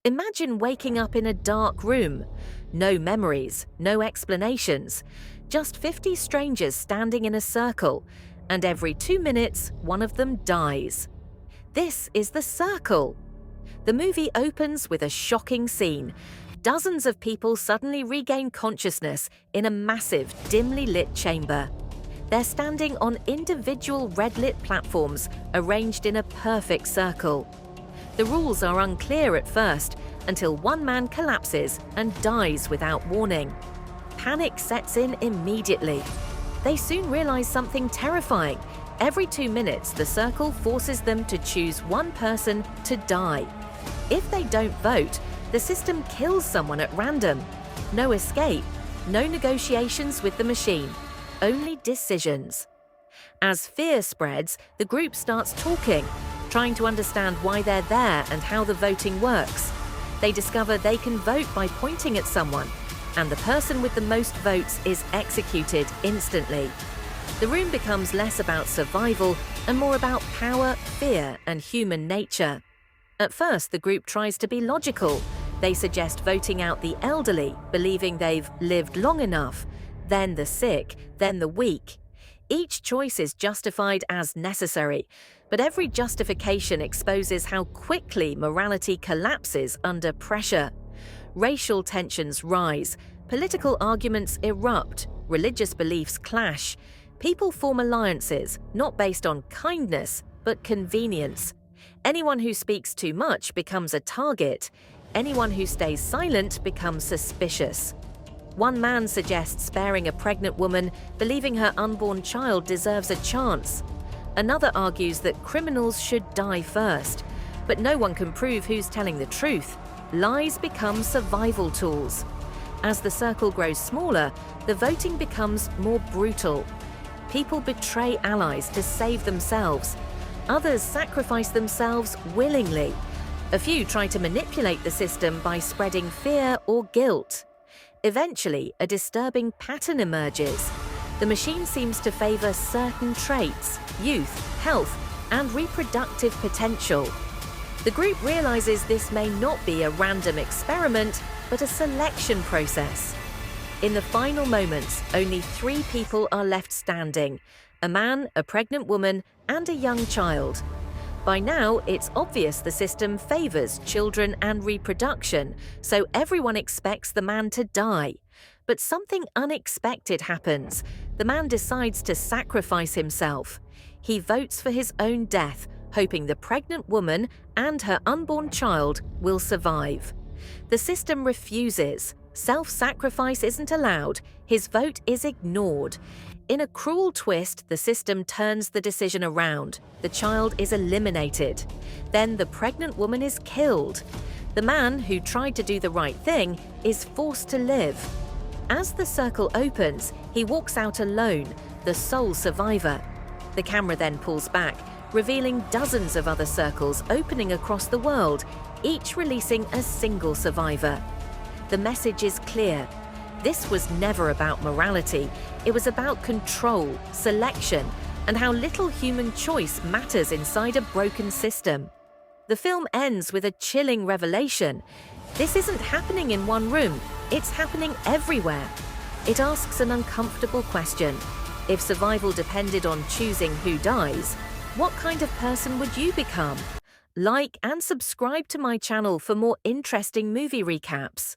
Imagine waking up in a dark room. No memories, no explanations. Just 50 strangers standing in a circle, and every 2 minutes, one of them dies. This is The Circle. The movie opens with a shocking scene. Dozens of people suddenly regain consciousness in a massive, dimly lit chamber. They're standing on individual red-lit platforms arranged in a perfect circle. The rules are unclear at first, until one man collapses and dies without warning. Panic sets in immediately. They soon realize something terrifying. Every 2 minutes, the circle forces them to choose one person to die. If they don't vote, the system kills someone at random. No escape, no negotiations with the machine, only decisions. As fear spreads, the group starts talking, trying to understand why they're there and how the voting works. They discover they can vote by pointing at someone, and the person with the most votes is executed instantly. The room becomes less about survival and more about power, fear, and human nature. At first, the group tries to be logical. They suggest voting out the elderly, believing they've lived long enough, then the sick, then the weak. Each choice is justified as necessary, but every justification exposes how quickly morality collapses under pressure. Racial tensions rise, political arguments erupt, religious beliefs clash. People form alliances, not based on kindness, but convenience. Anyone who speaks too much becomes a target. Anyone who stays silent becomes suspicious. One man suggests sparing a pregnant woman, believing her unborn child deserves a chance. Another argues that criminals should die first. But no one can prove who's telling the truth. Lies become survival tools. As the circle grows smaller, the voting becomes more brutal. People betray allies to save themselves. Others sacrifice themselves willingly. A few try to manipulate the system by spreading fear or guilt. Eventually, a disturbing pattern emerges. The machine seems to favor certain traits, youth, health, and reproductive potential. The group realizes this may not be a random experiment, but a selection process. In the final moments, only 3 people are left standing: a man, a pregnant woman, and a young child. By now, it's obvious the system favors children and reproduction, so everyone expects the man to die. But something unexpected happens. The man decides to sacrifice himself. He votes for his own death, hoping the pregnant woman and her unborn child will survive. The system refuses. Self-sacrifice isn't allowed. His vote is ignored. In a cruel twist, the system turns the decision around. The child is eliminated. Then the pregnant woman is killed. The man, who tried to do the right thing, is forced to live. As the circle opens, he walks out alone, the sole survivor. The camera then pulls back, revealing dozens of other circles opening across the world, each releasing a single survivor. The message is clear. This was never about morality. It was about control, selection, and how little human choice matters inside a broken system. The film ends with a chilling revelation. This isn't happening in one room. It's happening everywhere. It asks an uncomfortable question. If survival depended on choosing who dies, what kind of person would you become? Like and subscribe to my channel for more interesting movie recaps.